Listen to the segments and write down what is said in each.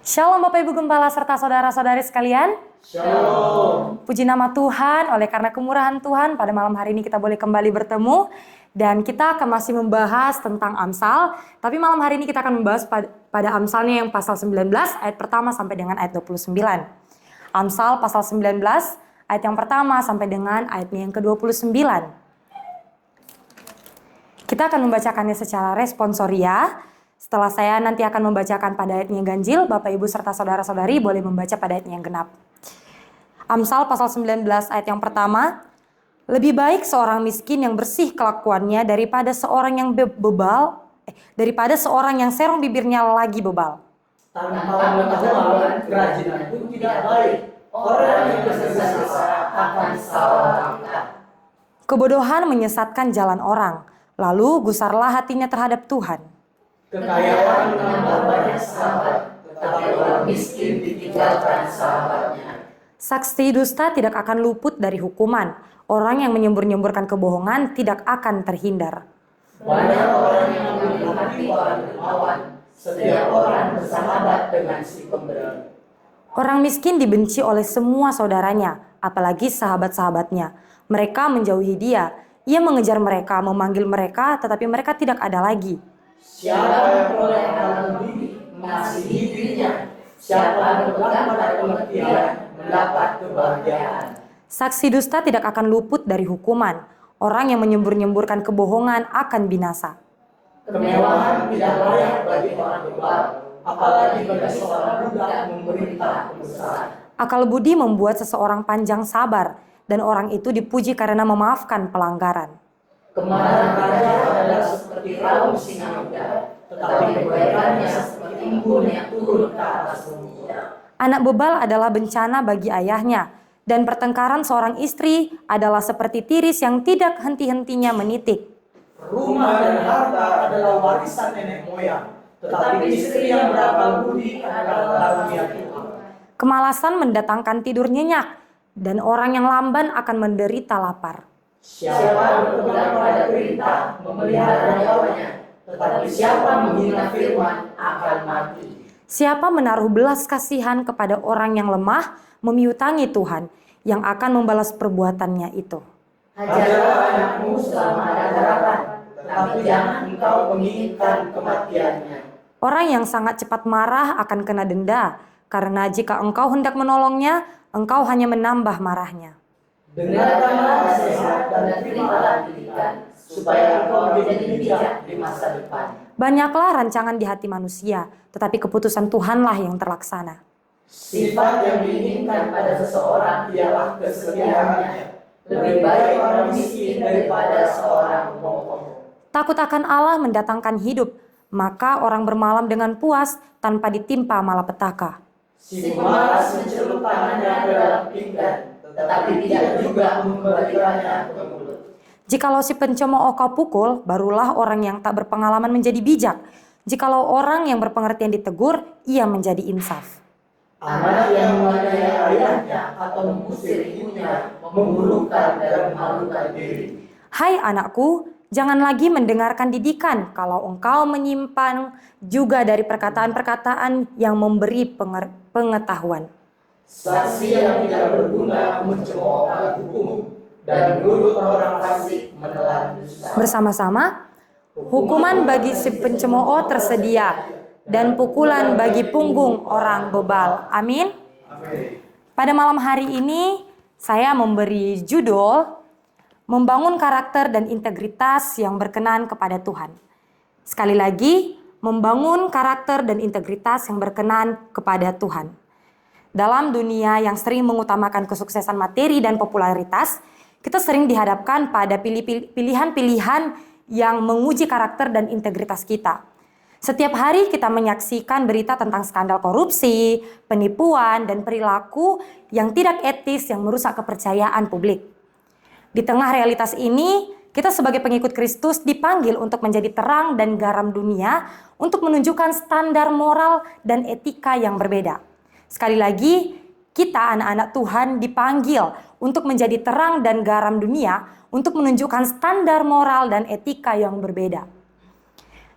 Shalom Bapak Ibu Gembala serta saudara-saudari sekalian. Shalom. Puji nama Tuhan, oleh karena kemurahan Tuhan pada malam hari ini kita boleh kembali bertemu. Dan kita akan masih membahas tentang Amsal. Tapi malam hari ini kita akan membahas pada Amsalnya yang pasal 19 ayat pertama sampai dengan ayat 29. Amsal pasal 19 ayat yang pertama sampai dengan ayatnya yang ke-29. Kita akan membacakannya secara responsoria. Setelah saya nanti akan membacakan pada ayatnya ganjil, Bapak Ibu serta saudara-saudari boleh membaca pada ayatnya yang genap. Amsal pasal 19 ayat yang pertama, lebih baik seorang miskin yang bersih kelakuannya daripada seorang yang daripada seorang yang serong bibirnya lagi bebal. Tanpa pengetahuan, kerajinan pun tidak baik. Orang yang bergesa-gesa akan salah langkah. Kebodohan menyesatkan jalan orang, lalu gusarlah hatinya terhadap Tuhan. Kekayaan menambah banyak sahabat, tetapi orang miskin ditinggalkan sahabatnya. Saksi dusta tidak akan luput dari hukuman. Orang yang menyembur-nyemburkan kebohongan tidak akan terhindar. Banyak orang yang mengambil hati orang dermawan. Setiap orang bersahabat dengan si pemberi. Orang miskin dibenci oleh semua saudaranya, apalagi sahabat-sahabatnya. Mereka menjauhi dia. Ia mengejar mereka, memanggil mereka, tetapi mereka tidak ada lagi. Siapa yang peroleh alam budi, mengasihi dirinya. Siapa berpegang pada pengertian, mendapat kebahagiaan. Saksi dusta tidak akan luput dari hukuman. Orang yang menyembur-nyemburkan kebohongan akan binasa. Kemewahan tidak layak bagi orang bebal, apalagi bagi seorang budak memerintah pembesaran. Akal budi membuat seseorang panjang sabar, dan orang itu dipuji karena memaafkan pelanggaran. Kemarahan raja adalah seperti raung singa muda, tetapi kebaikannya seperti embun yang turun ke atas bumi. Anak bebal adalah bencana bagi ayahnya, dan pertengkaran seorang istri adalah seperti tiris yang tidak henti-hentinya menitik. Rumah dan harta adalah warisan nenek moyang, tetapi istri yang berakal budi adalah karunia Tuhan. Kemalasan mendatangkan tidur nyenyak, dan orang yang lamban akan menderita lapar. Siapa berpegang pada perintah memelihara nyawanya, tetapi siapa menghina firman akan mati. Siapa menaruh belas kasihan kepada orang yang lemah, memiutangi Tuhan, yang akan membalas perbuatannya itu. Ajarlah anakmu selama ada harapan, tetapi jangan engkau menginginkan kematiannya. Orang yang sangat cepat marah akan kena denda, karena jika engkau hendak menolongnya, engkau hanya menambah marahnya. Dengarkanlah nasihat dan terimalah didikan, supaya engkau menjadi bijak di masa depan. Banyaklah rancangan di hati manusia, tetapi keputusan Tuhanlah yang terlaksana. Sifat yang diinginkan pada seseorang ialah kesetiaannya. Lebih baik orang miskin daripada seorang pemokong. Takut akan Allah mendatangkan hidup, maka orang bermalam dengan puas tanpa ditimpa malapetaka. Si pemalas mencelup tangannya ke dalam pinggan, tetapi tidak juga mengembalikannya ke mulut. Jikalau si pencemooh kau pukul, barulah orang yang tak berpengalaman menjadi bijak. Jikalau orang yang berpengertian ditegur, ia menjadi insaf. Anak yang menganiaya ayahnya atau mengusir ibunya memburukan dan memalukan diri. Hai anakku, jangan lagi mendengarkan didikan kalau engkau menyimpan juga dari perkataan-perkataan yang memberi pengetahuan. Saksi yang tidak berguna mencemoohkan hukum, dan mulut orang fasik menelan dusta. Bersama-sama, hukuman bagi si pencemooh tersedia, dan pukulan bagi punggung orang bebal. Amin. Pada malam hari ini, saya memberi judul Membangun Karakter dan Integritas yang Berkenan kepada Tuhan. Sekali lagi, membangun karakter dan integritas yang berkenan kepada Tuhan. Dalam dunia yang sering mengutamakan kesuksesan materi dan popularitas, kita sering dihadapkan pada pilihan-pilihan yang menguji karakter dan integritas kita. Setiap hari kita menyaksikan berita tentang skandal korupsi, penipuan, dan perilaku yang tidak etis yang merusak kepercayaan publik. Di tengah realitas ini, kita sebagai pengikut Kristus dipanggil untuk menjadi terang dan garam dunia untuk menunjukkan standar moral dan etika yang berbeda. Sekali lagi, kita anak-anak Tuhan dipanggil untuk menjadi terang dan garam dunia untuk menunjukkan standar moral dan etika yang berbeda.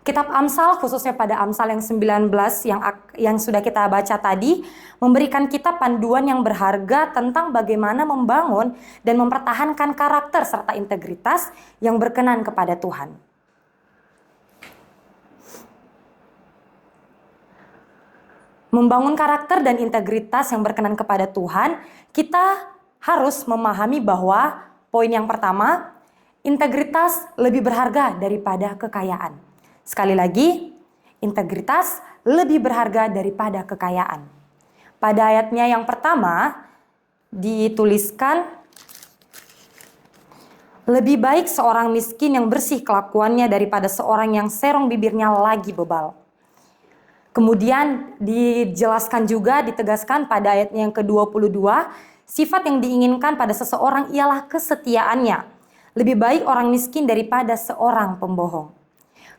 Kitab Amsal, khususnya pada Amsal yang 19 yang sudah kita baca tadi, memberikan kita panduan yang berharga tentang bagaimana membangun dan mempertahankan karakter serta integritas yang berkenan kepada Tuhan. Membangun karakter dan integritas yang berkenan kepada Tuhan, kita harus memahami bahwa poin yang pertama, integritas lebih berharga daripada kekayaan. Sekali lagi, integritas lebih berharga daripada kekayaan. Pada ayatnya yang pertama, dituliskan, lebih baik seorang miskin yang bersih kelakuannya daripada seorang yang serong bibirnya lagi bebal. Kemudian dijelaskan juga, ditegaskan pada ayat yang ke-22, sifat yang diinginkan pada seseorang ialah kesetiaannya. Lebih baik orang miskin daripada seorang pembohong.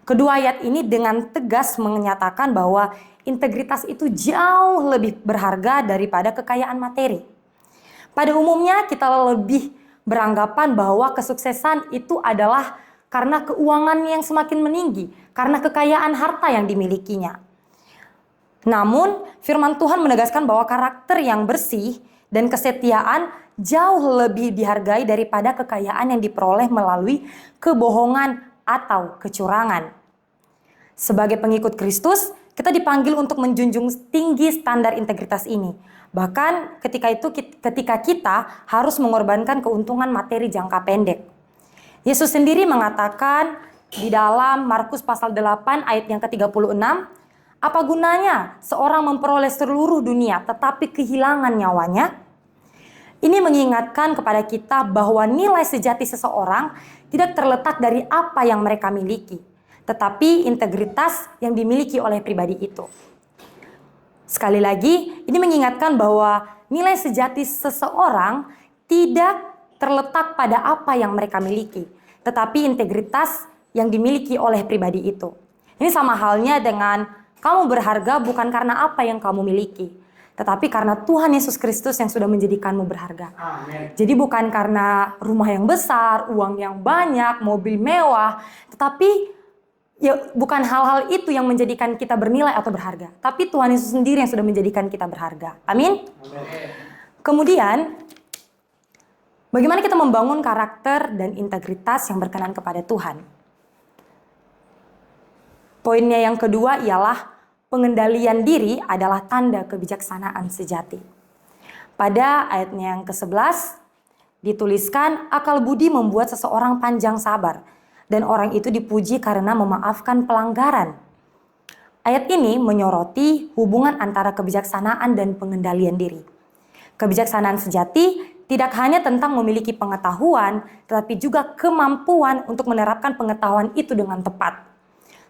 Kedua ayat ini dengan tegas menyatakan bahwa integritas itu jauh lebih berharga daripada kekayaan materi. Pada umumnya kita lebih beranggapan bahwa kesuksesan itu adalah karena keuangan yang semakin meninggi, karena kekayaan harta yang dimilikinya. Namun firman Tuhan menegaskan bahwa karakter yang bersih dan kesetiaan jauh lebih dihargai daripada kekayaan yang diperoleh melalui kebohongan atau kecurangan. Sebagai pengikut Kristus, kita dipanggil untuk menjunjung tinggi standar integritas ini. Bahkan ketika kita harus mengorbankan keuntungan materi jangka pendek. Yesus sendiri mengatakan di dalam Markus pasal 8 ayat yang ke-36, apa gunanya seorang memperoleh seluruh dunia tetapi kehilangan nyawanya? Ini mengingatkan kepada kita bahwa nilai sejati seseorang tidak terletak dari apa yang mereka miliki, tetapi integritas yang dimiliki oleh pribadi itu. Sekali lagi, ini mengingatkan bahwa nilai sejati seseorang tidak terletak pada apa yang mereka miliki, tetapi integritas yang dimiliki oleh pribadi itu. Ini sama halnya dengan kamu berharga bukan karena apa yang kamu miliki, tetapi karena Tuhan Yesus Kristus yang sudah menjadikanmu berharga. Amin. Jadi bukan karena rumah yang besar, uang yang banyak, mobil mewah, tetapi ya bukan hal-hal itu yang menjadikan kita bernilai atau berharga, tapi Tuhan Yesus sendiri yang sudah menjadikan kita berharga. Amin. Kemudian, bagaimana kita membangun karakter dan integritas yang berkenan kepada Tuhan? Poinnya yang kedua ialah pengendalian diri adalah tanda kebijaksanaan sejati. Pada ayatnya yang ke-11 dituliskan, akal budi membuat seseorang panjang sabar dan orang itu dipuji karena memaafkan pelanggaran. Ayat ini menyoroti hubungan antara kebijaksanaan dan pengendalian diri. Kebijaksanaan sejati tidak hanya tentang memiliki pengetahuan, tetapi juga kemampuan untuk menerapkan pengetahuan itu dengan tepat,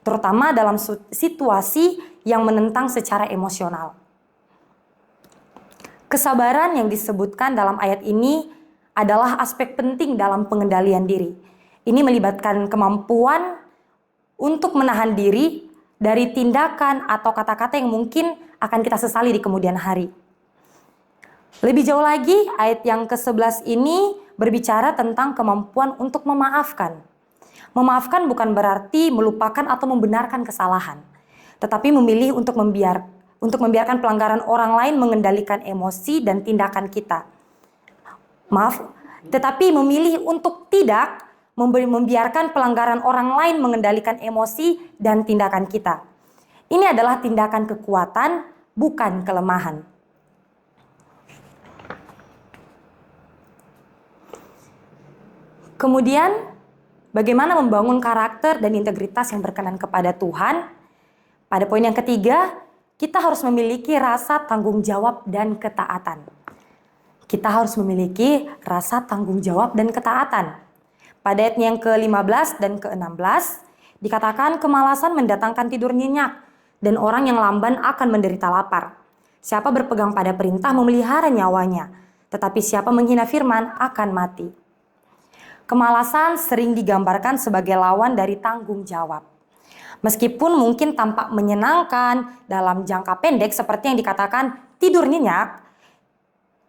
terutama dalam situasi yang menentang secara emosional. Kesabaran yang disebutkan dalam ayat ini adalah aspek penting dalam pengendalian diri. Ini melibatkan kemampuan untuk menahan diri dari tindakan atau kata-kata yang mungkin akan kita sesali di kemudian hari. Lebih jauh lagi, ayat yang ke-11 ini berbicara tentang kemampuan untuk memaafkan. Memaafkan bukan berarti melupakan atau membenarkan kesalahan, tetapi memilih untuk membiarkan pelanggaran orang lain mengendalikan emosi dan tindakan kita. Tetapi memilih untuk tidak membiarkan pelanggaran orang lain mengendalikan emosi dan tindakan kita. Ini adalah tindakan kekuatan, bukan kelemahan. Kemudian, bagaimana membangun karakter dan integritas yang berkenan kepada Tuhan? Pada poin yang ketiga, kita harus memiliki rasa tanggung jawab dan ketaatan. Kita harus memiliki rasa tanggung jawab dan ketaatan. Pada ayat yang ke-15 dan ke-16, dikatakan kemalasan mendatangkan tidur nyenyak, dan orang yang lamban akan menderita lapar. Siapa berpegang pada perintah memelihara nyawanya, tetapi siapa menghina firman akan mati. Kemalasan sering digambarkan sebagai lawan dari tanggung jawab. Meskipun mungkin tampak menyenangkan dalam jangka pendek seperti yang dikatakan tidur nyenyak,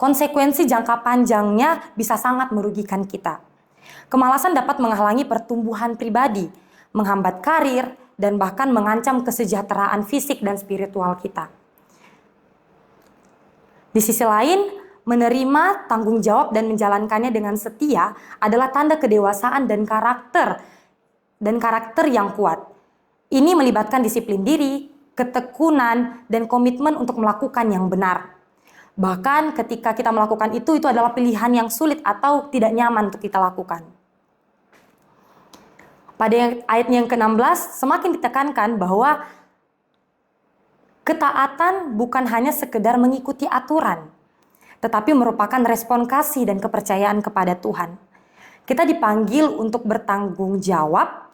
konsekuensi jangka panjangnya bisa sangat merugikan kita. Kemalasan dapat menghalangi pertumbuhan pribadi, menghambat karir, dan bahkan mengancam kesejahteraan fisik dan spiritual kita. Di sisi lain, menerima tanggung jawab dan menjalankannya dengan setia adalah tanda kedewasaan dan karakter yang kuat. Ini melibatkan disiplin diri, ketekunan, dan komitmen untuk melakukan yang benar. Bahkan ketika kita melakukan itu adalah pilihan yang sulit atau tidak nyaman untuk kita lakukan. Pada ayat yang ke-16, semakin ditekankan bahwa ketaatan bukan hanya sekedar mengikuti aturan, tetapi merupakan respon kasih dan kepercayaan kepada Tuhan. Kita dipanggil untuk bertanggung jawab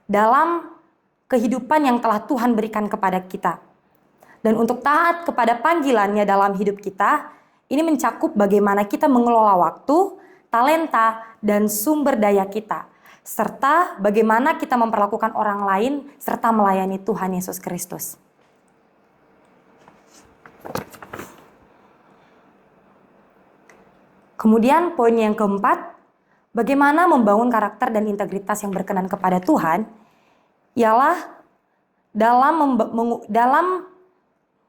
dalam kehidupan yang telah Tuhan berikan kepada kita. Dan untuk taat kepada panggilannya dalam hidup kita, ini mencakup bagaimana kita mengelola waktu, talenta, dan sumber daya kita, serta bagaimana kita memperlakukan orang lain serta melayani Tuhan Yesus Kristus. Kemudian poin yang keempat, bagaimana membangun karakter dan integritas yang berkenan kepada Tuhan, ialah dalam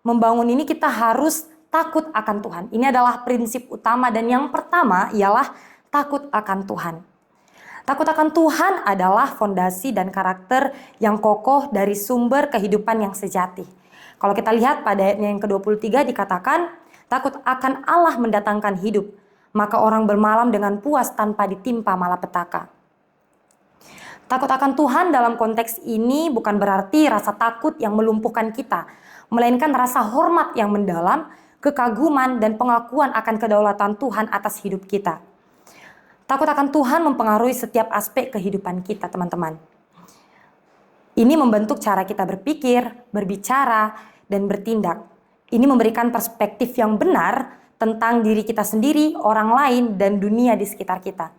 membangun ini kita harus takut akan Tuhan. Ini adalah prinsip utama dan yang pertama ialah takut akan Tuhan. Takut akan Tuhan adalah fondasi dan karakter yang kokoh dari sumber kehidupan yang sejati. Kalau kita lihat pada ayat yang ke-23 dikatakan, takut akan Allah mendatangkan hidup, maka orang bermalam dengan puas tanpa ditimpa malapetaka. Takut akan Tuhan dalam konteks ini bukan berarti rasa takut yang melumpuhkan kita, melainkan rasa hormat yang mendalam, kekaguman dan pengakuan akan kedaulatan Tuhan atas hidup kita. Takut akan Tuhan mempengaruhi setiap aspek kehidupan kita, teman-teman. Ini membentuk cara kita berpikir, berbicara, dan bertindak. Ini memberikan perspektif yang benar tentang diri kita sendiri, orang lain, dan dunia di sekitar kita.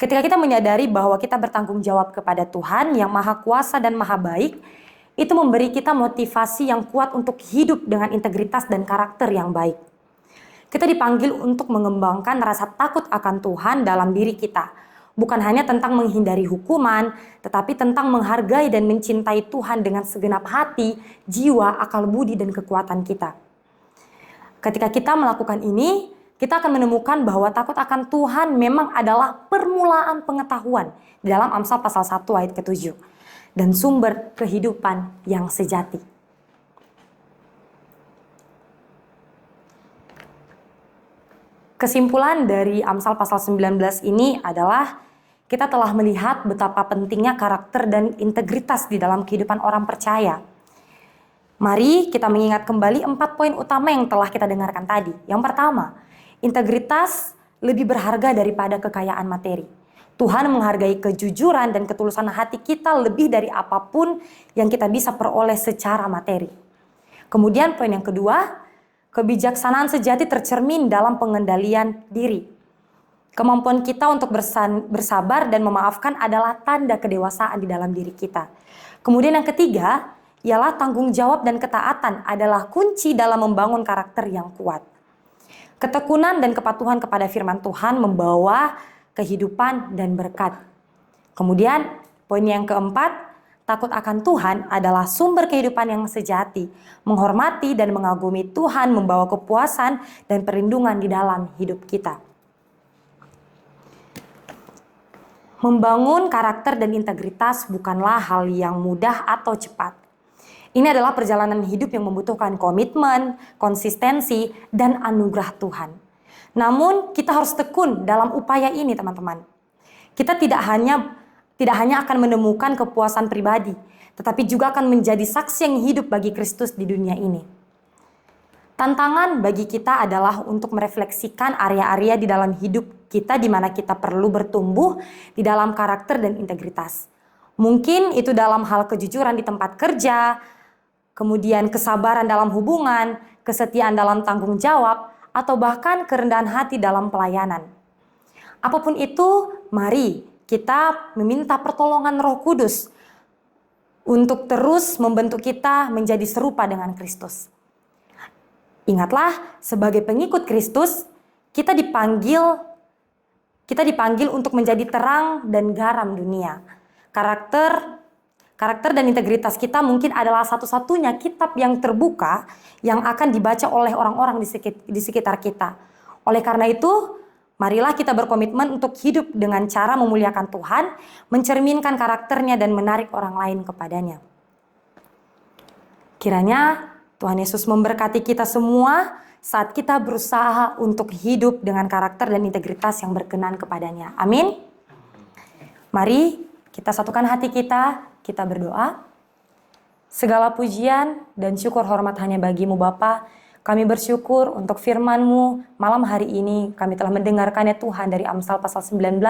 Ketika kita menyadari bahwa kita bertanggung jawab kepada Tuhan yang Maha Kuasa dan Maha Baik, itu memberi kita motivasi yang kuat untuk hidup dengan integritas dan karakter yang baik. Kita dipanggil untuk mengembangkan rasa takut akan Tuhan dalam diri kita. Bukan hanya tentang menghindari hukuman, tetapi tentang menghargai dan mencintai Tuhan dengan segenap hati, jiwa, akal budi, dan kekuatan kita. Ketika kita melakukan ini, kita akan menemukan bahwa takut akan Tuhan memang adalah permulaan pengetahuan di dalam Amsal pasal 1 ayat ke-7 dan sumber kehidupan yang sejati. Kesimpulan dari Amsal pasal 19 ini adalah kita telah melihat betapa pentingnya karakter dan integritas di dalam kehidupan orang percaya. Mari kita mengingat kembali 4 poin utama yang telah kita dengarkan tadi. Yang pertama, integritas lebih berharga daripada kekayaan materi. Tuhan menghargai kejujuran dan ketulusan hati kita lebih dari apapun yang kita bisa peroleh secara materi. Kemudian poin yang kedua, kebijaksanaan sejati tercermin dalam pengendalian diri. Kemampuan kita untuk bersabar dan memaafkan adalah tanda kedewasaan di dalam diri kita. Kemudian yang ketiga, ialah tanggung jawab dan ketaatan adalah kunci dalam membangun karakter yang kuat. Ketekunan dan kepatuhan kepada firman Tuhan membawa kehidupan dan berkat. Kemudian poin yang keempat, takut akan Tuhan adalah sumber kehidupan yang sejati. Menghormati dan mengagumi Tuhan membawa kepuasan dan perlindungan di dalam hidup kita. Membangun karakter dan integritas bukanlah hal yang mudah atau cepat. Ini adalah perjalanan hidup yang membutuhkan komitmen, konsistensi, dan anugerah Tuhan. Namun kita harus tekun dalam upaya ini, teman-teman. Kita tidak hanya akan menemukan kepuasan pribadi, tetapi juga akan menjadi saksi yang hidup bagi Kristus di dunia ini. Tantangan bagi kita adalah untuk merefleksikan area-area di dalam hidup kita di mana kita perlu bertumbuh di dalam karakter dan integritas. Mungkin itu dalam hal kejujuran di tempat kerja, kemudian kesabaran dalam hubungan, kesetiaan dalam tanggung jawab, atau bahkan kerendahan hati dalam pelayanan. Apapun itu, mari kita meminta pertolongan Roh Kudus untuk terus membentuk kita menjadi serupa dengan Kristus. Ingatlah, sebagai pengikut Kristus, kita dipanggil untuk menjadi terang dan garam dunia. Karakter dan integritas kita mungkin adalah satu-satunya kitab yang terbuka yang akan dibaca oleh orang-orang di sekitar kita. Oleh karena itu, marilah kita berkomitmen untuk hidup dengan cara memuliakan Tuhan, mencerminkan karakternya dan menarik orang lain kepadanya. Kiranya Tuhan Yesus memberkati kita semua saat kita berusaha untuk hidup dengan karakter dan integritas yang berkenan kepadanya. Amin. Mari kita satukan hati kita berdoa. Segala pujian dan syukur hormat hanya bagimu Bapa. Kami bersyukur untuk firman-Mu malam hari ini. Kami telah mendengarkannya Tuhan dari Amsal pasal 19,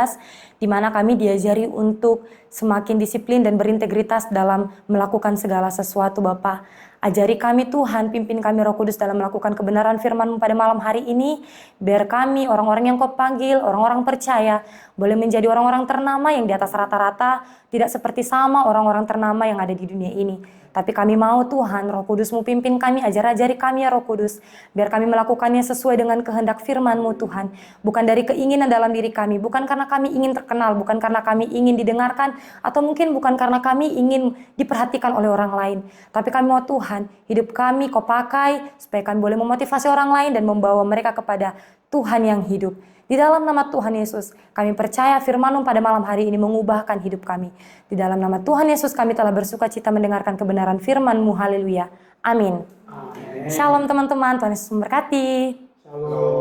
di mana kami diajari untuk semakin disiplin dan berintegritas dalam melakukan segala sesuatu Bapa. Ajari kami Tuhan, pimpin kami Roh Kudus dalam melakukan kebenaran firman-Mu pada malam hari ini. Biar kami orang-orang yang Kau panggil, orang-orang percaya, boleh menjadi orang-orang ternama yang di atas rata-rata, tidak seperti sama orang-orang ternama yang ada di dunia ini. Tapi kami mau Tuhan, Roh Kudus-Mu pimpin kami, ajari kami ya Roh Kudus. Biar kami melakukannya sesuai dengan kehendak firman-Mu Tuhan. Bukan dari keinginan dalam diri kami, bukan karena kami ingin terkenal, bukan karena kami ingin didengarkan, atau mungkin bukan karena kami ingin diperhatikan oleh orang lain. Tapi kami mau Tuhan, hidup kami Kau pakai, supaya kami boleh memotivasi orang lain dan membawa mereka kepada Tuhan yang hidup. Di dalam nama Tuhan Yesus, kami percaya firman-Mu pada malam hari ini mengubahkan hidup kami. Di dalam nama Tuhan Yesus, kami telah bersuka cita mendengarkan kebenaran firman-Mu. Haleluya. Amin. Shalom teman-teman, Tuhan Yesus memberkati. Shalom.